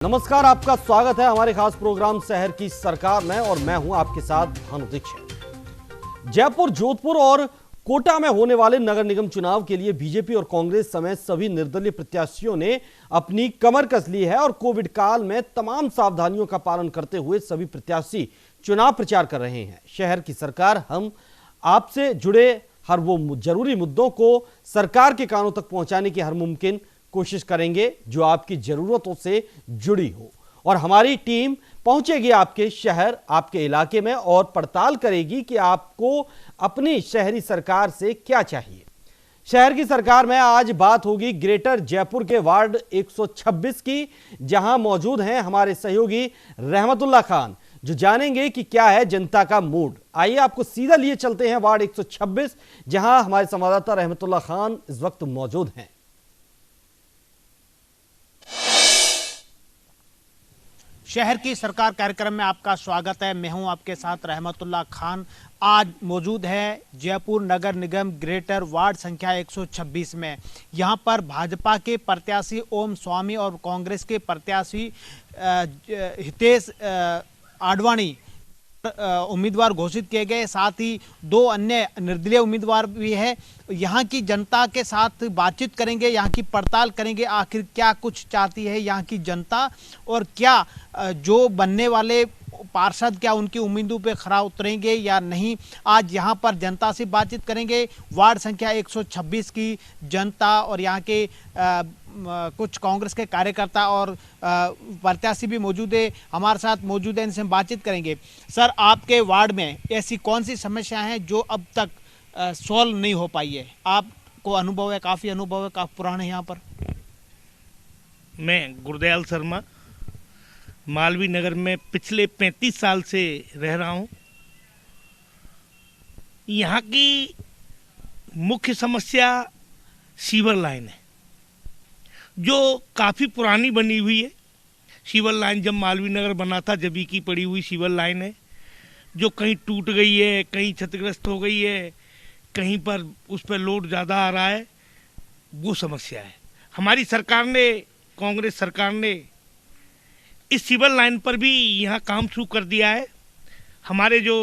नमस्कार, आपका स्वागत है हमारे खास प्रोग्राम शहर की सरकार में और मैं हूं आपके साथ भानु दीक्षित। जयपुर, जोधपुर और कोटा में होने वाले नगर निगम चुनाव के लिए बीजेपी और कांग्रेस समेत सभी निर्दलीय प्रत्याशियों ने अपनी कमर कस ली है और कोविड काल में तमाम सावधानियों का पालन करते हुए सभी प्रत्याशी चुनाव प्रचार कर रहे हैं। शहर की सरकार, हम आपसे जुड़े हर वो जरूरी मुद्दों को सरकार के कानों तक पहुंचाने की हर मुमकिन कोशिश करेंगे जो आपकी जरूरतों से जुड़ी हो, और हमारी टीम पहुंचेगी आपके शहर, आपके इलाके में और पड़ताल करेगी कि आपको अपनी शहरी सरकार से क्या चाहिए। शहर की सरकार में आज बात होगी ग्रेटर जयपुर के वार्ड 126 की, जहां मौजूद हैं हमारे सहयोगी रहमतुल्लाह खान, जो जानेंगे कि क्या है जनता का मूड। आइए आपको सीधा लिए चलते हैं वार्ड 126, जहां हमारे संवाददाता रहमतुल्लाह खान इस वक्त मौजूद हैं। शहर की सरकार कार्यक्रम में आपका स्वागत है। मैं हूं आपके साथ रहमतुल्लाह खान। आज मौजूद है जयपुर नगर निगम ग्रेटर वार्ड संख्या 126 में। यहां पर भाजपा के प्रत्याशी ओम स्वामी और कांग्रेस के प्रत्याशी हितेश आडवाणी उम्मीदवार घोषित किए गए, साथ ही दो अन्य निर्दलीय उम्मीदवार भी है। यहाँ की जनता के साथ बातचीत करेंगे, यहाँ की पड़ताल करेंगे, आखिर क्या कुछ चाहती है यहाँ की जनता और क्या जो बनने वाले पार्षद क्या उनकी उम्मीदों पे खरा उतरेंगे या नहीं। आज यहाँ पर जनता से बातचीत करेंगे। वार्ड संख्या 126 की जनता और यहाँ के कुछ कांग्रेस के कार्यकर्ता और प्रत्याशी भी मौजूद है, हमारे साथ मौजूद है, इनसे हम बातचीत करेंगे। सर, आपके वार्ड में ऐसी कौन सी समस्या है जो अब तक सॉल्व नहीं हो पाई है? आपको अनुभव है, काफ़ी अनुभव है, काफ़ी पुराने यहाँ पर। मैं गुरदयाल शर्मा मालवीय नगर में पिछले 35 साल से रह रहा हूँ। यहाँ की मुख्य समस्या सीवर लाइन है, जो काफ़ी पुरानी बनी हुई है। सीवर लाइन जब मालवीय नगर बना था जब की पड़ी हुई सीवर लाइन है, जो कहीं टूट गई है, कहीं क्षतिग्रस्त हो गई है, कहीं पर उस पर लोड ज़्यादा आ रहा है, वो समस्या है। हमारी सरकार ने, कांग्रेस सरकार ने इस सीवर लाइन पर भी यहाँ काम शुरू कर दिया है। हमारे जो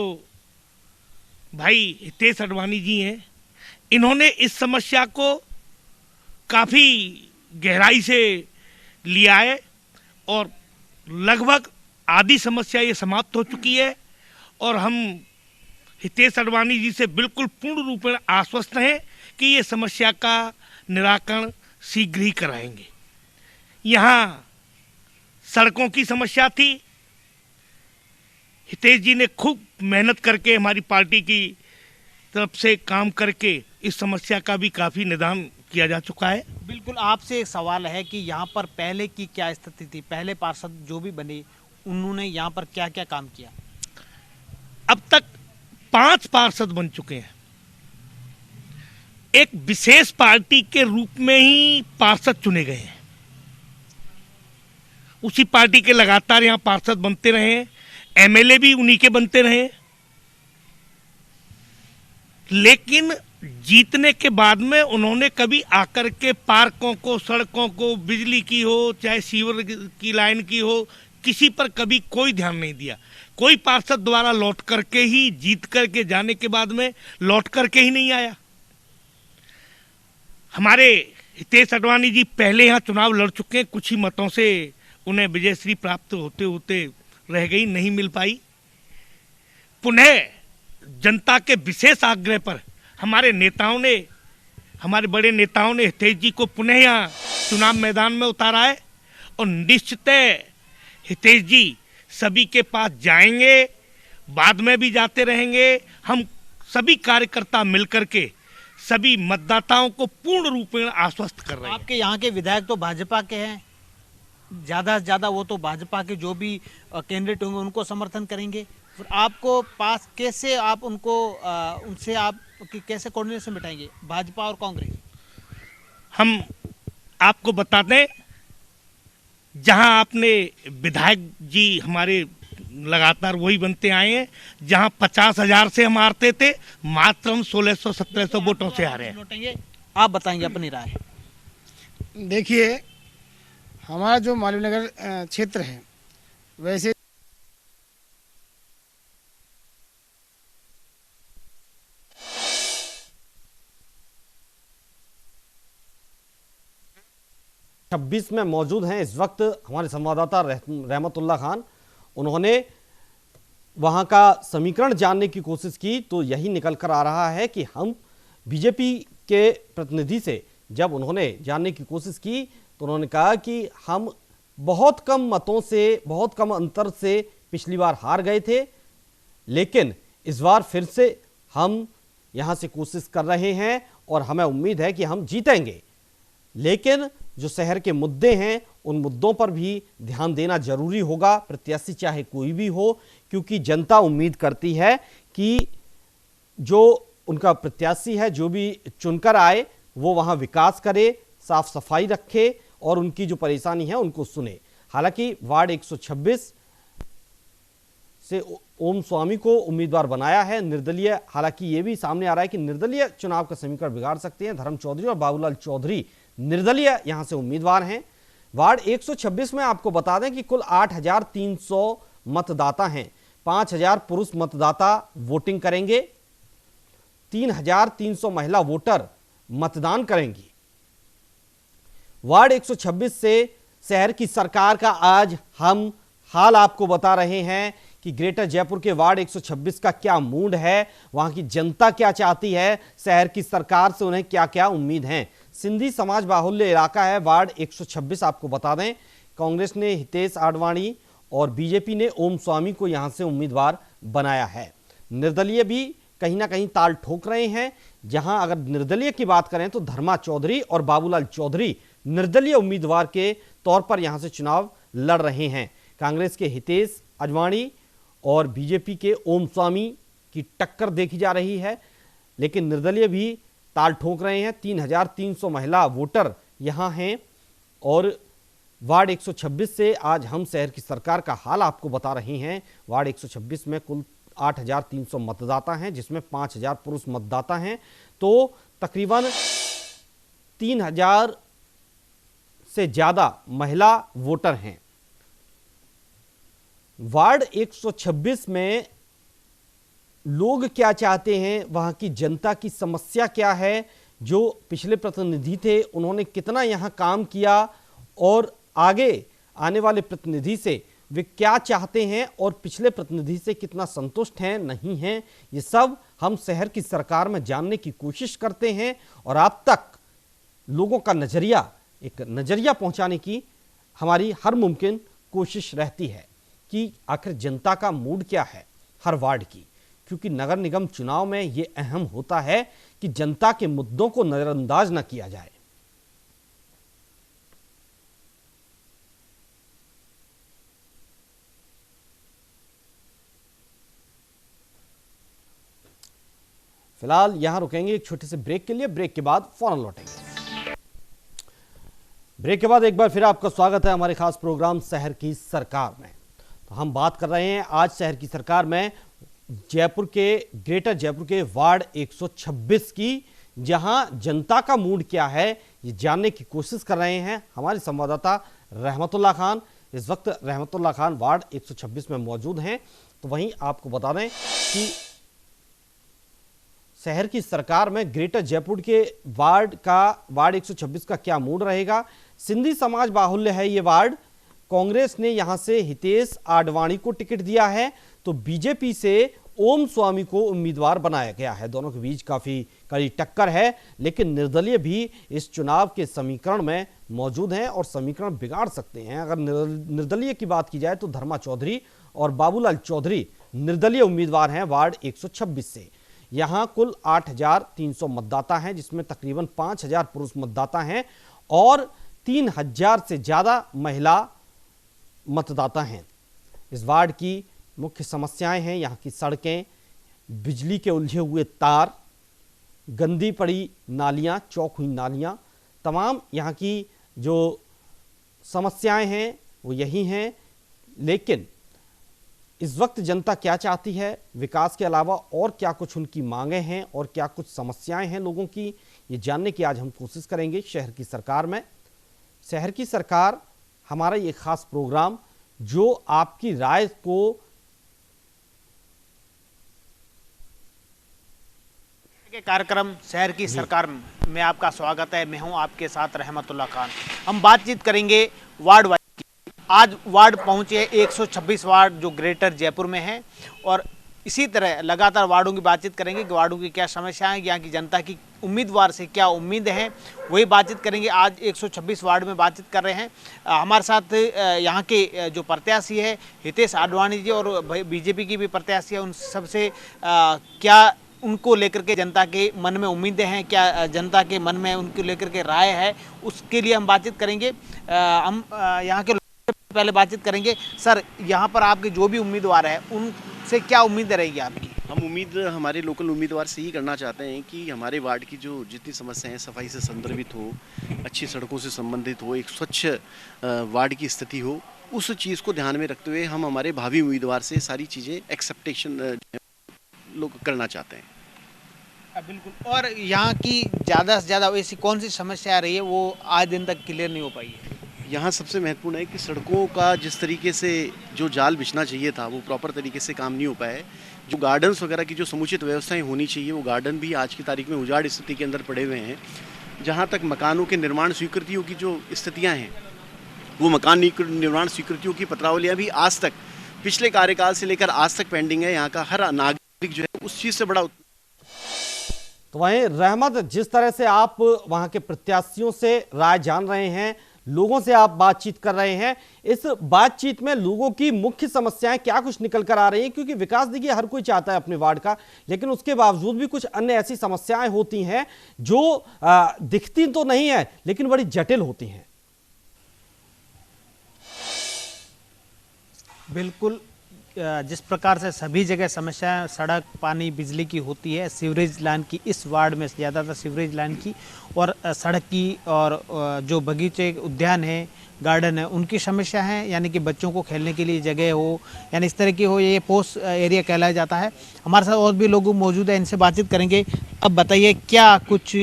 भाई हितेश आडवाणी जी हैं, इन्होंने इस समस्या को काफ़ी गहराई से लिया है और लगभग आधी समस्या ये समाप्त हो चुकी है और हम हितेश आडवाणी जी से बिल्कुल पूर्ण रूप में आश्वस्त हैं कि ये समस्या का निराकरण शीघ्र ही कराएंगे। यहाँ सड़कों की समस्या थी, हितेश जी ने खूब मेहनत करके हमारी पार्टी की तरफ से काम करके इस समस्या का भी काफ़ी निदान किया जा चुका है। बिल्कुल, आपसे एक सवाल है कि यहाँ पर पहले की क्या स्थिति थी? पहले पार्षद जो भी बने उन्होंने यहाँ पर क्या क्या काम किया? अब तक 5 पार्षद बन चुके हैं। एक विशेष पार्टी के रूप में ही पार्षद चुने गए हैं। उसी पार्टी के लगातार यहाँ पार्षद बनते रहे, एमएलए भी उन्हीं के बनते रहे, लेकिन जीतने के बाद में उन्होंने कभी आकर के पार्कों को, सड़कों को, बिजली की हो चाहे सीवर की लाइन की हो, किसी पर कभी कोई ध्यान नहीं दिया। कोई पार्षद द्वारा लौट करके ही, जीत करके जाने के बाद में लौट करके ही नहीं आया। हमारे हितेश आडवाणी जी पहले यहाँ चुनाव लड़ चुके हैं, कुछ ही मतों से उन्हें विजयश्री प्राप्त होते होते रह गई, नहीं मिल पाई। पुनः जनता के विशेष आग्रह पर हमारे नेताओं ने, हमारे बड़े नेताओं ने हितेश जी को पुनः यहाँ चुनाव मैदान में उतारा है और निश्चितः हितेश जी सभी के पास जाएंगे, बाद में भी जाते रहेंगे। हम सभी कार्यकर्ता मिलकर के सभी मतदाताओं को पूर्ण रूप में आश्वस्त कर रहे हैं। आपके यहाँ के विधायक तो भाजपा के हैं, ज़्यादा से ज़्यादा वो तो भाजपा के जो भी कैंडिडेट होंगे उनको समर्थन करेंगे। फिर आपको पास कैसे आप उनको उनसे आप कैसे कोऑर्डिनेशन बिठाएंगे, भाजपा और कांग्रेस? हम आपको बता दें, जहां आपने विधायक जी हमारे लगातार वही बनते आए हैं, जहां 50,000 से हम हारते थे, मात्र हम 1600-1700 वोटों से हारे हैं। आप बताएंगे अपनी राय। देखिए, हमारा जो मालवीय नगर क्षेत्र है वैसे छब्बीस में मौजूद हैं इस वक्त हमारे संवाददाता रहमतुल्लाह खान। उन्होंने वहां का समीकरण जानने की कोशिश की तो यही निकल कर आ रहा है कि हम बीजेपी के प्रतिनिधि से जब उन्होंने जानने की कोशिश की तो उन्होंने कहा कि हम बहुत कम मतों से, बहुत कम अंतर से पिछली बार हार गए थे, लेकिन इस बार फिर से हम यहां से कोशिश कर रहे हैं और हमें उम्मीद है कि हम जीतेंगे। लेकिन जो शहर के मुद्दे हैं उन मुद्दों पर भी ध्यान देना जरूरी होगा, प्रत्याशी चाहे कोई भी हो, क्योंकि जनता उम्मीद करती है कि जो उनका प्रत्याशी है, जो भी चुनकर आए, वो वहां विकास करे, साफ सफाई रखे और उनकी जो परेशानी है उनको सुने। हालांकि वार्ड 126 से ओम स्वामी को उम्मीदवार बनाया है निर्दलीय। हालांकि ये भी सामने आ रहा है कि निर्दलीय चुनाव का समीकरण बिगाड़ सकते हैं। धर्म चौधरी और बाबूलाल चौधरी निर्दलीय यहां से उम्मीदवार हैं। वार्ड 126 में आपको बता दें कि कुल 8,300 मतदाता हैं। 5,000 पुरुष मतदाता वोटिंग करेंगे, 3,300 महिला वोटर मतदान करेंगी। वार्ड 126 से शहर की सरकार का आज हम हाल आपको बता रहे हैं कि ग्रेटर जयपुर के वार्ड 126 का क्या मूड है, वहां की जनता क्या चाहती है, शहर की सरकार से उन्हें क्या क्या उम्मीद है। सिंधी समाज बाहुल्य इलाका है वार्ड 126। आपको बता दें कांग्रेस ने हितेश आडवाणी और बीजेपी ने ओम स्वामी को यहां से उम्मीदवार बनाया है। निर्दलीय भी कहीं ना कहीं ताल ठोक रहे हैं। जहां अगर निर्दलीय की बात करें तो धर्मा चौधरी और बाबूलाल चौधरी निर्दलीय उम्मीदवार के तौर पर यहां से चुनाव लड़ रहे हैं। कांग्रेस के हितेश आडवाणी और बीजेपी के ओम स्वामी की टक्कर देखी जा रही है, लेकिन निर्दलीय भी ताल ठोक रहे हैं। 3,300 महिला वोटर यहां हैं और वार्ड 126 से आज हम शहर की सरकार का हाल आपको बता रहे हैं। वार्ड 126 में कुल 8,300 मतदाता हैं, जिसमें 5,000 पुरुष मतदाता हैं, तो तकरीबन 3,000 से ज्यादा महिला वोटर हैं। वार्ड 126 में लोग क्या चाहते हैं, वहां की जनता की समस्या क्या है, जो पिछले प्रतिनिधि थे उन्होंने कितना यहां काम किया और आगे आने वाले प्रतिनिधि से वे क्या चाहते हैं और पिछले प्रतिनिधि से कितना संतुष्ट हैं नहीं हैं, ये सब हम शहर की सरकार में जानने की कोशिश करते हैं और आप तक लोगों का एक नजरिया पहुंचाने की हमारी हर मुमकिन कोशिश रहती है कि आखिर जनता का मूड क्या है हर वार्ड की, क्योंकि नगर निगम चुनाव में यह अहम होता है कि जनता के मुद्दों को नजरअंदाज न किया जाए। फिलहाल यहां रुकेंगे एक छोटे से ब्रेक के लिए। ब्रेक के बाद फौरन लौटेंगे। ब्रेक के बाद एक बार फिर आपका स्वागत है हमारे खास प्रोग्राम शहर की सरकार में। तो हम बात कर रहे हैं आज शहर की सरकार में ग्रेटर जयपुर के वार्ड 126 की, जहां जनता का मूड क्या है ये जानने की कोशिश कर रहे हैं हमारे संवाददाता रहमतुल्लाह खान। इस वक्त रहमतुल्लाह खान वार्ड 126 में मौजूद हैं। तो वहीं आपको बता दें कि शहर की सरकार में ग्रेटर जयपुर के वार्ड 126 का क्या मूड रहेगा। सिंधी समाज बाहुल्य है ये वार्ड। कांग्रेस ने यहां से हितेश आडवाणी को टिकट दिया है, तो बीजेपी से ओम स्वामी को उम्मीदवार बनाया गया है। दोनों के बीच काफी कड़ी टक्कर है, लेकिन निर्दलीय भी इस चुनाव के समीकरण में मौजूद हैं और समीकरण बिगाड़ सकते हैं। अगर निर्दलीय की बात की जाए तो धर्मा चौधरी और बाबूलाल चौधरी निर्दलीय उम्मीदवार हैं वार्ड 126 से। यहां कुल 8,300 मतदाता हैं, जिसमें तकरीबन 5,000 पुरुष मतदाता हैं और 3,000 से ज्यादा महिला मतदाता हैं। इस वार्ड की मुख्य समस्याएं हैं यहाँ की सड़कें, बिजली के उलझे हुए तार, गंदी पड़ी नालियां, चौक हुई नालियां। तमाम यहाँ की जो समस्याएं हैं वो यही हैं। लेकिन इस वक्त जनता क्या चाहती है, विकास के अलावा और क्या कुछ उनकी मांगें हैं और क्या कुछ समस्याएं हैं लोगों की, ये जानने की आज हम कोशिश करेंगे शहर की सरकार में। शहर की सरकार हमारा ये खास प्रोग्राम जो आपकी राय को के कार्यक्रम शहर की सरकार में आपका स्वागत है। मैं हूं आपके साथ रहमतुल्लाह खान। हम बातचीत करेंगे वार्ड वाइज की। आज वार्ड पहुंचे 126 वार्ड जो ग्रेटर जयपुर में है और इसी तरह लगातार वार्डों की बातचीत करेंगे कि वार्डों की क्या समस्याएं, यहाँ की जनता की उम्मीदवार से क्या उम्मीद है, वही बातचीत करेंगे। आज 126 वार्ड में बातचीत कर रहे हैं। हमारे साथ यहाँ के जो प्रत्याशी है हितेश आडवाणी जी और बीजेपी की भी प्रत्याशी है, उन सबसे क्या उनको लेकर के जनता के मन में उम्मीदें हैं, क्या जनता के मन में उनको लेकर के राय है, उसके लिए हम बातचीत करेंगे। हम यहाँ के लोगों से पहले बातचीत करेंगे। सर, यहाँ पर आपके जो भी उम्मीदवार हैं उनसे क्या उम्मीद रहेगी आपकी? हम उम्मीद हमारे लोकल उम्मीदवार से ही करना चाहते हैं कि हमारे वार्ड की जो जितनी समस्याएं हैं सफाई से संदर्भित हो, अच्छी सड़कों से संबंधित हो, एक स्वच्छ वार्ड की स्थिति हो, उस चीज़ को ध्यान में रखते हुए हम हमारे भावी उम्मीदवार से सारी चीज़ें एक्सेप्टेशन लोग करना चाहते हैं। बिल्कुल। और यहाँ की ज़्यादा से ज़्यादा ऐसी कौन सी समस्या आ रही है वो आज दिन तक क्लियर नहीं हो पाई है? यहाँ सबसे महत्वपूर्ण है कि सड़कों का जिस तरीके से जो जाल बिछना चाहिए था वो प्रॉपर तरीके से काम नहीं हो पाया है। जो गार्डन्स वगैरह की जो समुचित व्यवस्थाएं होनी चाहिए वो गार्डन भी आज की तारीख में उजाड़ स्थिति के अंदर पड़े हुए हैं। जहाँ तक मकानों के निर्माण स्वीकृतियों की जो स्थितियाँ हैं वो मकान निर्माण स्वीकृतियों की पत्रावलियाँ भी आज तक पिछले कार्यकाल से लेकर आज तक पेंडिंग है। यहाँ का हर नागरिक जो है उस चीज़ से बड़ा। तो वहीं रहमत, जिस तरह से आप वहां के प्रत्याशियों से राय जान रहे हैं, लोगों से आप बातचीत कर रहे हैं, इस बातचीत में लोगों की मुख्य समस्याएं क्या कुछ निकल कर आ रही हैं? क्योंकि विकास देखिए हर कोई चाहता है अपने वार्ड का, लेकिन उसके बावजूद भी कुछ अन्य ऐसी समस्याएं होती हैं जो दिखती तो नहीं है लेकिन बड़ी जटिल होती हैं। बिल्कुल, जिस प्रकार से सभी जगह समस्या सड़क, पानी, बिजली की होती है, सीवरेज लाइन की इस वार्ड में ज़्यादातर सीवरेज लाइन की और सड़क की और जो बगीचे, उद्यान है, गार्डन है, उनकी समस्या है। यानी कि बच्चों को खेलने के लिए जगह हो, यानी इस तरह की हो, ये पोस्ट एरिया कहलाया जाता है। हमारे साथ और भी लोग मौजूद हैं, इनसे बातचीत करेंगे। अब बताइए क्या कुछ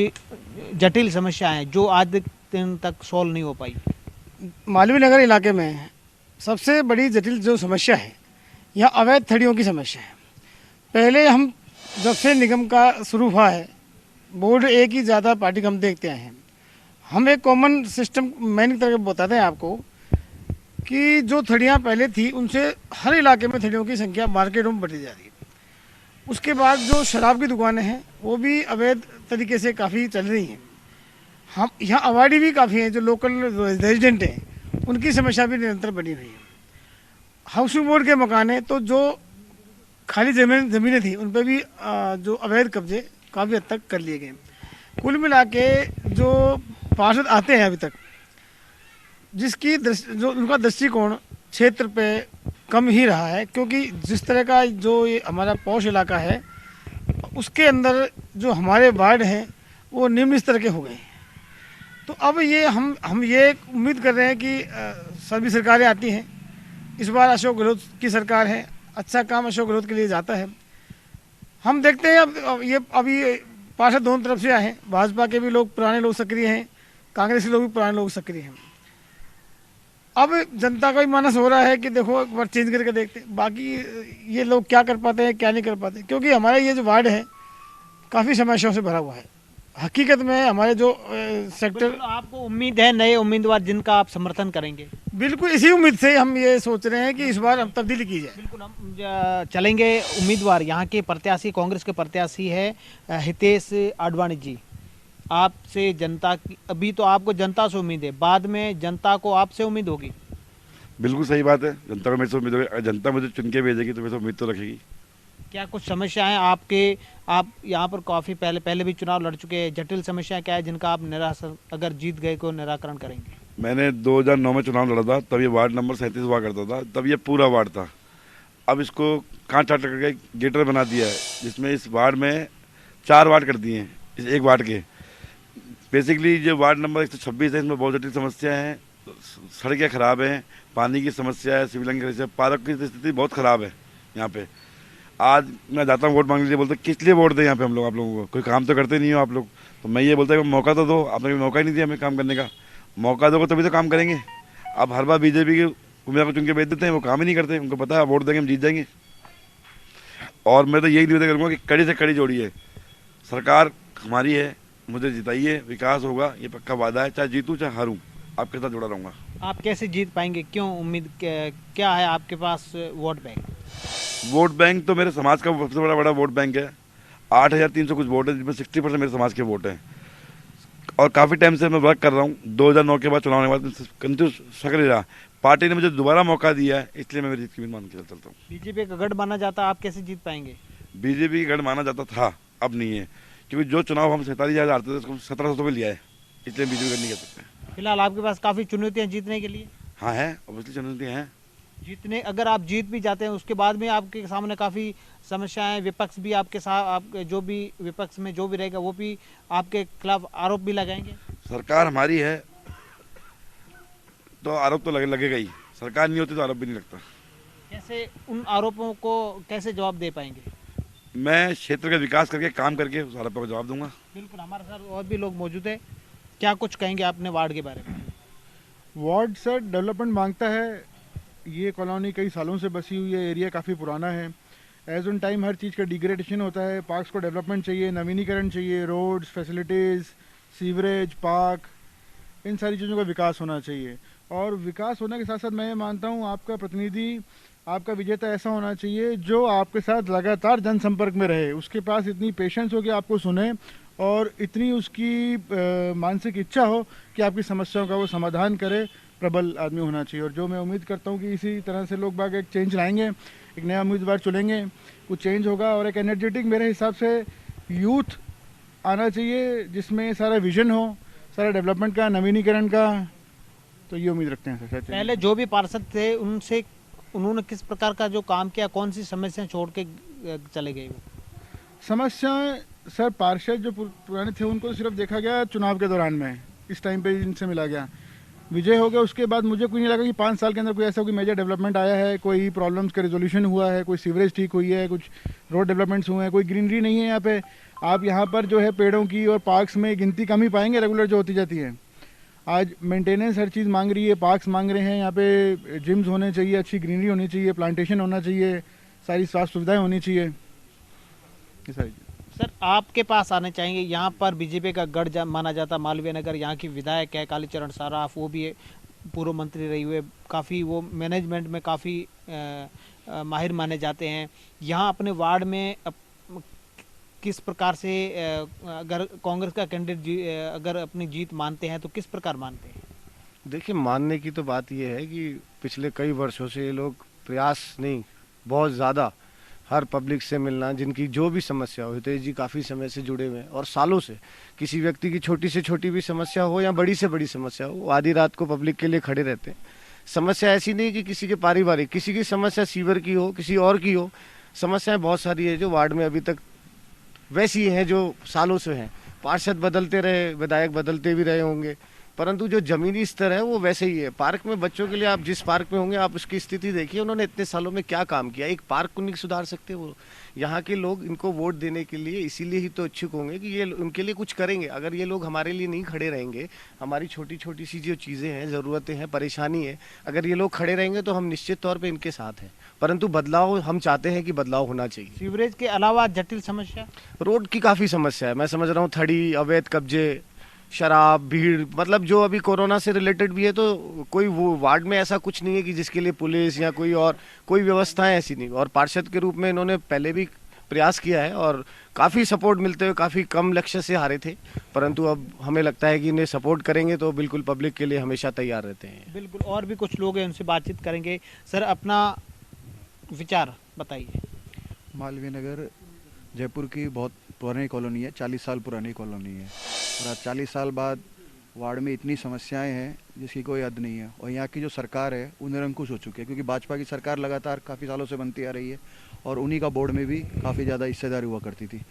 जटिल समस्याएँ हैं जो आज दिन तक सॉल्व नहीं हो पाई? मालवीय नगर इलाके में सबसे बड़ी जटिल जो समस्या है यह अवैध थड़ियों की समस्या है। पहले हम जब से निगम का शुरू हुआ है बोर्ड एक ही ज़्यादा पार्टी हम देखते आए हैं। हम एक कॉमन सिस्टम मैंने तरह बताते हैं आपको कि जो थड़ियाँ पहले थी उनसे हर इलाके में थड़ियों की संख्या मार्केटों में बढ़ती जा रही है। उसके बाद जो शराब की दुकानें हैं वो भी अवैध तरीके से काफ़ी चल रही हैं। हम यहाँ अवार्डी भी काफ़ी हैं, जो लोकल रेजिडेंट हैं उनकी समस्या भी निरंतर बनी हुई है। हाउसिंग बोर्ड के मकान है तो जो खाली ज़मीनें थी उन पर भी जो अवैध कब्जे काफ़ी हद तक कर लिए गए। कुल मिला के जो पार्षद आते हैं अभी तक जिसकी जो उनका दृष्टिकोण क्षेत्र पे कम ही रहा है, क्योंकि जिस तरह का जो ये हमारा पौष इलाका है उसके अंदर जो हमारे वार्ड हैं वो निम्न स्तर के हो गए। तो अब ये हम ये उम्मीद कर रहे हैं कि सभी सरकारें आती हैं, इस बार अशोक गहलोत की सरकार है, अच्छा काम अशोक गहलोत के लिए जाता है। हम देखते हैं अब ये अभी पार्षद दोनों तरफ से आए हैं, भाजपा के भी लोग पुराने लोग सक्रिय हैं, कांग्रेस के लोग भी पुराने लोग सक्रिय हैं। अब जनता का भी मानस हो रहा है कि देखो एक बार चेंज करके देखते हैं। बाकी ये लोग क्या कर पाते हैं क्या नहीं कर पाते, क्योंकि हमारा ये जो वार्ड है काफ़ी समस्याओं से भरा हुआ है। हकीकत में हमारे जो सेक्टर, आपको उम्मीद है नए उम्मीदवार जिनका आप समर्थन करेंगे? बिल्कुल इसी उम्मीद से हम ये सोच रहे हैं कि इस बार हम तब्दीली की जाए। बिल्कुल, हम चलेंगे। उम्मीदवार यहाँ के प्रत्याशी, कांग्रेस के प्रत्याशी है हितेश आडवाणी जी। आपसे जनता की, अभी तो आपको जनता से उम्मीद है, बाद में जनता को आपसे उम्मीद होगी? बिल्कुल सही बात है, जनता को मेरे से उम्मीद होगी। जनता मुझे चुन के भेजेगी तो मेरे से उम्मीद तो रखेगी। क्या कुछ समस्याएं आपके, आप यहाँ पर काफ़ी पहले भी चुनाव लड़ चुके हैं, जटिल समस्याएं क्या है जिनका आप निराकरण, अगर जीत गए को निराकरण करेंगे? मैंने 2009 में चुनाव लड़ा था, तब ये वार्ड नंबर 37 हुआ करता था, तब ये पूरा वार्ड था। अब इसको कांच चाट करके गेटर बना दिया है, जिसमें इस वार्ड में 4 वार्ड कर दिए हैं इस एक वार्ड के। बेसिकली जो वार्ड नंबर 126 है इसमें बहुत जटिल समस्या है। सड़कें खराब हैं, पानी की समस्या है, सिविल लाइन की समस्या, पार्क की स्थिति बहुत ख़राब है यहाँ पे। आज मैं जाता हूँ वोट मांगने के लिए, बोलते किस लिए वोट दें यहाँ पे हम लोग, आप लोगों को कोई काम तो करते नहीं हो आप लोग। तो मैं ये बोलता हूँ मौका तो दो, आपने मौका ही नहीं दिया हमें काम करने का। मौका दोगे तभी तो काम करेंगे। अब हर बार बीजेपी के उम्मीदवार को चुन के भेज देते हैं, वो काम ही नहीं करते। उनको पता है वोट देंगे हम जीत जाएंगे। और मैं तो यही निवेदन करूँगा कि कड़ी से कड़ी जोड़िए, सरकार हमारी है, मुझे जिताइए, विकास होगा, ये पक्का वादा है। चाहे जीतूँ चाहे हारूँ, आपके साथ जुड़ा रहूँगा। आप कैसे जीत पाएंगे, क्यों, उम्मीद क्या है आपके पास वोट बैंक? वोट बैंक तो मेरे समाज का सबसे बड़ा वोट बैंक है। 8,300 कुछ वोट है, जिसमें 60% मेरे समाज के वोट हैं। और काफ़ी टाइम से मैं वर्क कर रहा हूँ। 2009 के बाद, चुनाव होने के बाद कंटिन्यू सक्रिय रहा। पार्टी ने मुझे दोबारा मौका दिया है, इसलिए मैं मेरी जीत की उम्मीद मान के चलता हूँ। बीजेपी का गढ़ माना जाता, आप कैसे जीत पाएंगे? बीजेपी का गढ़ माना जाता था, अब नहीं है, क्योंकि जो चुनाव हम 47,000 हारते थे उसको 1700 पे लिया है, इसलिए बीजेपी गढ़ नहीं कर सकते। फिलहाल आपके पास काफ़ी चुनौतियाँ जीतने के लिए? हाँ है, ऑब्वियसली चुनौतियाँ हैं। जीतने, अगर आप जीत भी जाते हैं उसके बाद में आपके सामने काफ़ी समस्याएं, विपक्ष भी आपके साथ, आप जो भी विपक्ष में जो भी रहेगा वो भी आपके खिलाफ आरोप भी लगाएंगे। सरकार हमारी है तो आरोप तो लगेगा ही, सरकार नहीं होती तो आरोप भी नहीं लगता। कैसे उन आरोपों को कैसे जवाब दे पाएंगे? मैं क्षेत्र का विकास करके, काम करके उस आरोपों का जवाब दूंगा। बिल्कुल, हमारे साथ और भी लोग मौजूद है। क्या कुछ कहेंगे अपने वार्ड के बारे में? वार्ड सर डेवलपमेंट मांगता है। ये कॉलोनी कई सालों से बसी हुई है, एरिया काफ़ी पुराना है। एज ऑन टाइम हर चीज़ का डिग्रेडेशन होता है। पार्क्स को डेवलपमेंट चाहिए, नवीनीकरण चाहिए, रोड्स, फैसिलिटीज़, सीवरेज, पार्क, इन सारी चीज़ों का विकास होना चाहिए। और विकास होने के साथ साथ मैं ये मानता हूँ आपका प्रतिनिधि, आपका विजेता ऐसा होना चाहिए जो आपके साथ लगातार जनसंपर्क में रहे, उसके पास इतनी पेशेंस हो कि आपको सुने और इतनी उसकी मानसिक इच्छा हो कि आपकी समस्याओं का वो समाधान करे। प्रबल आदमी होना चाहिए। और जो मैं उम्मीद करता हूँ कि इसी तरह से लोग बाग एक चेंज लाएंगे, एक नया उम्मीदवार चुनेंगे, कुछ चेंज होगा। और एक एनर्जेटिक, मेरे हिसाब से यूथ आना चाहिए जिसमें सारा विजन हो, सारा डेवलपमेंट का, नवीनीकरण का। तो ये उम्मीद रखते हैं सर। पहले जो भी पार्षद थे उनसे उन्होंने किस प्रकार का जो काम किया, कौन सी समस्याएं छोड़ के चले गए? वो समस्याएं सर, पार्षद जो पुराने थे उनको तो सिर्फ देखा गया चुनाव के दौरान में, इस टाइम पे इनसे मिला गया, विजय हो गया। उसके बाद मुझे कोई नहीं लगा कि 5 साल के अंदर कोई ऐसा कोई मेजर डेवलपमेंट आया है, कोई प्रॉब्लम्स का रिजोल्यूशन हुआ है, कोई सीवरेज ठीक हुई है, कुछ रोड डेवलपमेंट्स हुए हैं, कोई ग्रीनरी नहीं है यहाँ पे। आप यहाँ पर जो है पेड़ों की और पार्क्स में गिनती कम ही पाएंगे रेगुलर जो होती जाती है। आज मेंटेनेंस हर चीज़ मांग रही है, पार्क्स मांग रहे हैं, यहाँ पे जिम्स होने चाहिए, अच्छी ग्रीनरी होनी चाहिए, प्लांटेशन होना चाहिए, सारी स्वास्थ्य सुविधाएँ होनी चाहिए, ये सारी। सर, आपके पास आने चाहेंगे, यहाँ पर बीजेपी का गढ़ माना जाता मालवीय नगर, यहाँ की विधायक है कालीचरण साराफ, वो भी पूर्व मंत्री रही हुए, काफ़ी वो मैनेजमेंट में काफ़ी माहिर माने जाते हैं। यहाँ अपने वार्ड में किस प्रकार से अगर कांग्रेस का कैंडिडेट अगर अपनी जीत मानते हैं तो किस प्रकार मानते हैं? देखिए, मानने की तो बात यह है कि पिछले कई वर्षों से ये लोग प्रयास नहीं, बहुत ज़्यादा हर पब्लिक से मिलना, जिनकी जो भी समस्या हो, हितेश जी काफ़ी समय से जुड़े हुए हैं और सालों से किसी व्यक्ति की छोटी से छोटी भी समस्या हो या बड़ी से बड़ी समस्या हो, आधी रात को पब्लिक के लिए खड़े रहते हैं। समस्या ऐसी नहीं कि किसी के पारिवारिक, किसी की समस्या सीवर की हो, किसी और की हो, समस्याएं बहुत सारी है जो वार्ड में अभी तक वैसी हैं जो सालों से हैं। पार्षद बदलते रहे, विधायक बदलते भी रहे होंगे, परंतु जो जमीनी स्तर है वो वैसे ही है। पार्क में बच्चों के लिए आप जिस पार्क में होंगे आप उसकी स्थिति देखिए, उन्होंने इतने सालों में क्या काम किया, एक पार्क को नहीं सुधार सकते वो। यहाँ के लोग इनको वोट देने के लिए इसीलिए ही तो इच्छुक होंगे कि ये उनके लिए कुछ करेंगे। अगर ये लोग हमारे लिए नहीं खड़े रहेंगे, हमारी छोटी छोटी सी जो चीज़ें हैं, ज़रूरतें हैं, परेशानी है, अगर ये लोग खड़े रहेंगे तो हम निश्चित तौर पर इनके साथ हैं। परंतु बदलाव हम चाहते हैं कि बदलाव होना चाहिए। सीवरेज के अलावा जटिल समस्या, रोड की काफ़ी समस्या है। मैं समझ रहा हूँ थड़ी, अवैध कब्जे, शराब, भीड़, मतलब जो अभी कोरोना से रिलेटेड भी है, तो कोई वो वार्ड में ऐसा कुछ नहीं है कि जिसके लिए पुलिस या कोई और कोई व्यवस्थाएं ऐसी नहीं। और पार्षद के रूप में इन्होंने पहले भी प्रयास किया है और काफ़ी सपोर्ट मिलते हुए काफ़ी कम लक्ष्य से हारे थे, परंतु अब हमें लगता है कि इन्हें सपोर्ट करेंगे तो बिल्कुल पब्लिक के लिए हमेशा तैयार रहते हैं। बिल्कुल, और भी कुछ लोग हैं उनसे बातचीत करेंगे। सर, अपना विचार बताइए। मालवीय नगर जयपुर की बहुत पुरानी कॉलोनी है, 40 साल पुरानी कॉलोनी है और आज 40 साल बाद वार्ड में इतनी समस्याएं हैं जिसकी कोई हद नहीं है। और यहाँ की जो सरकार है वो निरंकुश हो चुकी है, क्योंकि भाजपा की सरकार लगातार काफ़ी सालों से बनती आ रही है और उन्हीं का बोर्ड में भी काफ़ी ज़्यादा हिस्सेदारी हुआ करती थी।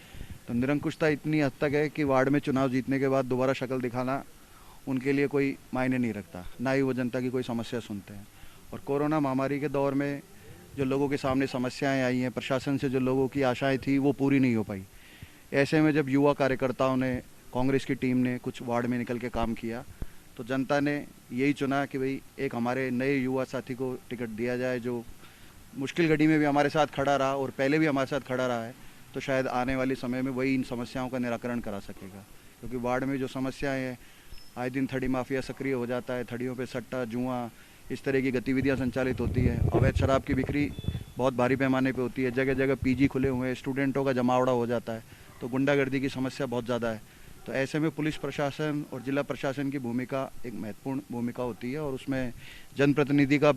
तो निरंकुशता इतनी हद तक है कि वार्ड में चुनाव जीतने के बाद दोबारा शक्ल दिखाना उनके लिए कोई मायने नहीं रखता, ना ही वो जनता की कोई समस्या सुनते हैं। और कोरोना महामारी के दौर में जो लोगों के सामने समस्याएं आई हैं, प्रशासन से जो लोगों की आशाएं थी वो पूरी नहीं हो पाई। ऐसे में जब युवा कार्यकर्ताओं ने, कांग्रेस की टीम ने कुछ वार्ड में निकल के काम किया तो जनता ने यही चुना कि भाई एक हमारे नए युवा साथी को टिकट दिया जाए, जो मुश्किल घड़ी में भी हमारे साथ खड़ा रहा और पहले भी हमारे साथ खड़ा रहा है, तो शायद आने वाले समय में वही इन समस्याओं का निराकरण करा सकेगा। क्योंकि वार्ड में जो समस्याएं हैं, आए दिन थड़ी माफिया सक्रिय हो जाता है, थड़ियों पे सट्टा, जुआ, इस तरह की गतिविधियां संचालित होती है। अवैध शराब की बिक्री बहुत भारी पैमाने पे होती है, जगह जगह पीजी खुले हुए हैं, स्टूडेंटों का जमावड़ा हो जाता है, तो गुंडागर्दी की समस्या बहुत ज़्यादा है। तो ऐसे में पुलिस प्रशासन और जिला प्रशासन की भूमिका एक महत्वपूर्ण भूमिका होती है और उसमें जनप्रतिनिधि का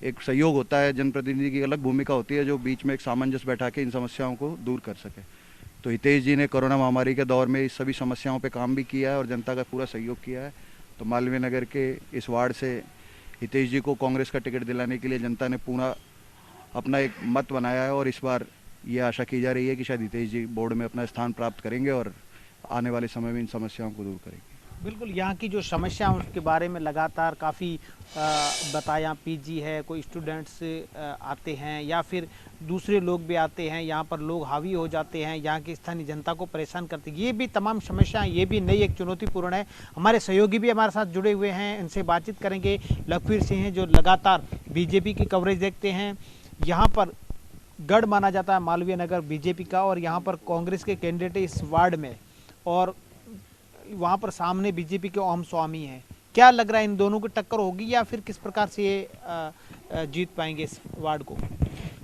एक सहयोग होता है, जनप्रतिनिधि की अलग भूमिका होती है जो बीच में एक सामंजस्य बैठा के इन समस्याओं को दूर कर सके। तो हितेश जी ने कोरोना महामारी के दौर में इस सभी समस्याओं पे काम भी किया है और जनता का पूरा सहयोग किया है। तो मालवीय नगर के इस वार्ड से हितेश जी को कांग्रेस का टिकट दिलाने के लिए जनता ने पूरा अपना एक मत बनाया है और इस बार ये आशा की जा रही है कि शायद हितेश जी बोर्ड में अपना स्थान प्राप्त करेंगे और आने वाले समय में इन समस्याओं को दूर करेंगे। बिल्कुल, यहाँ की जो समस्या है उसके बारे में लगातार काफ़ी बताया, पीजी है, कोई स्टूडेंट्स आते हैं या फिर दूसरे लोग भी आते हैं, यहाँ पर लोग हावी हो जाते हैं, यहाँ की स्थानीय जनता को परेशान करते हैं। ये भी तमाम समस्याएं, ये भी नई एक चुनौतीपूर्ण है। हमारे सहयोगी भी हमारे साथ जुड़े हुए हैं, इनसे बातचीत करेंगे। लखवीर सिंह हैं जो लगातार बीजेपी की कवरेज देखते हैं। यहाँ पर गढ़ माना जाता है मालवीय नगर बीजेपी का और यहाँ पर कांग्रेस के कैंडिडेट इस वार्ड में, और वहाँ पर सामने बीजेपी के ओम स्वामी हैं। क्या लग रहा है, इन दोनों की टक्कर होगी या फिर किस प्रकार से ये जीत पाएंगे इस वार्ड को?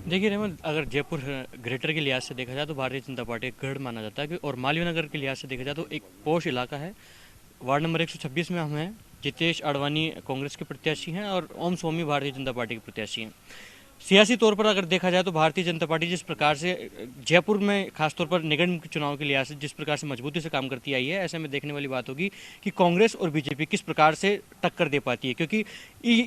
देखिए रहमत, अगर जयपुर ग्रेटर के लिहाज से देखा जाए तो भारतीय जनता पार्टी गढ़ माना जाता है और मालवीय नगर के लिहाज से देखा जाए तो एक पोश इलाका है। वार्ड नंबर 126 में हम हैं। जितेश अडवाणी कांग्रेस के प्रत्याशी हैं और ओम स्वामी भारतीय जनता पार्टी के प्रत्याशी हैं। सियासी तौर पर अगर देखा जाए तो भारतीय जनता पार्टी जिस प्रकार से जयपुर में खासतौर पर निगम चुनाव के लिहाज से जिस प्रकार से मजबूती से काम करती आई है, ऐसे में देखने वाली बात होगी कि कांग्रेस और बीजेपी किस प्रकार से टक्कर दे पाती है। क्योंकि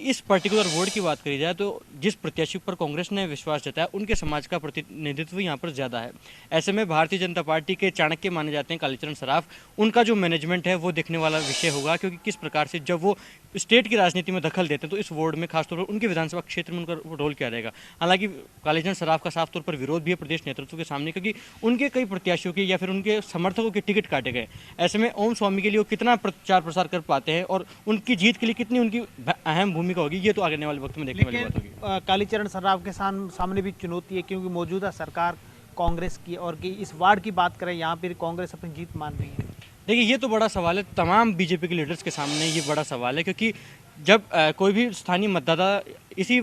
इस पर्टिकुलर वार्ड की बात करी जाए तो जिस प्रत्याशी पर कांग्रेस ने विश्वास जताया उनके समाज का प्रतिनिधित्व यहाँ पर ज़्यादा है। ऐसे में भारतीय जनता पार्टी के चाणक्य माने जाते हैं कालीचरण सराफ, उनका जो मैनेजमेंट है वो देखने वाला विषय होगा। क्योंकि किस प्रकार से जब वो स्टेट की राजनीति में दखल देते हैं तो इस वार्ड में खासतौर पर उनके विधानसभा क्षेत्र में उनका रोल क्या रहेगा। हालांकि कालीचरण सराफ का साफ तौर पर विरोध भी है प्रदेश नेतृत्व के सामने, क्योंकि उनके कई प्रत्याशियों के या फिर उनके समर्थकों के टिकट काटे गए। ऐसे में ओम स्वामी के लिए वो कितना प्रचार प्रसार कर पाते हैं और उनकी जीत के लिए कितनी उनकी अहम भूमिका होगी, ये तो आने वाले वक्त में देखने वाली बात होगी। कालीचरण सराफ के सामने भी चुनौती है क्योंकि मौजूदा सरकार कांग्रेस की, और कि इस वार्ड की बात करें यहाँ पर कांग्रेस अपनी जीत मान रही है। देखिए ये तो बड़ा सवाल है, तमाम बीजेपी के लीडर्स के सामने ये बड़ा सवाल है। क्योंकि जब कोई भी स्थानीय मतदाता इसी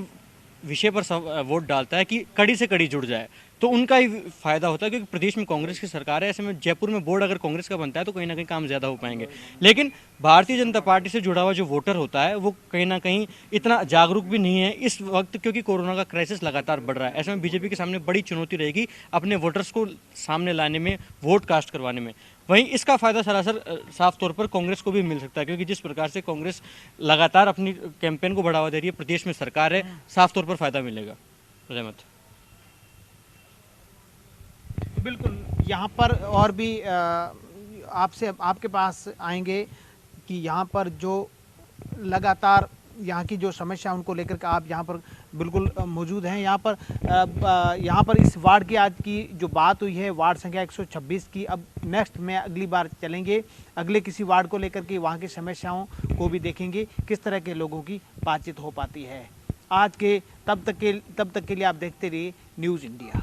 विषय पर वोट डालता है कि कड़ी से कड़ी जुड़ जाए तो उनका ही फायदा होता है। क्योंकि प्रदेश में कांग्रेस की सरकार है, ऐसे में जयपुर में बोर्ड अगर कांग्रेस का बनता है तो कहीं ना कहीं काम ज़्यादा हो पाएंगे। लेकिन भारतीय जनता पार्टी से जुड़ा हुआ जो वोटर होता है वो कहीं ना कहीं इतना जागरूक भी नहीं है इस वक्त, क्योंकि कोरोना का क्राइसिस लगातार बढ़ रहा है। ऐसे में बीजेपी के सामने बड़ी चुनौती रहेगी अपने वोटर्स को सामने लाने में, वोट कास्ट करवाने में। वहीं इसका फायदा सरासर साफ तौर पर कांग्रेस को भी मिल सकता है, क्योंकि जिस प्रकार से कांग्रेस लगातार अपनी कैंपेन को बढ़ावा दे रही है, प्रदेश में सरकार है, साफ तौर पर फायदा मिलेगा। रहमत, बिल्कुल, यहाँ पर और भी आपके पास आएंगे कि यहाँ पर जो लगातार यहाँ की जो समस्या उनको लेकर के आप यहाँ पर बिल्कुल मौजूद हैं। यहाँ पर इस वार्ड की आज की जो बात हुई है, वार्ड संख्या 126 की। अब नेक्स्ट में अगली बार चलेंगे अगले किसी वार्ड को लेकर के, वहाँ की समस्याओं को भी देखेंगे, किस तरह के लोगों की बातचीत हो पाती है। आज के तब तक के लिए आप देखते रहिए न्यूज़ इंडिया।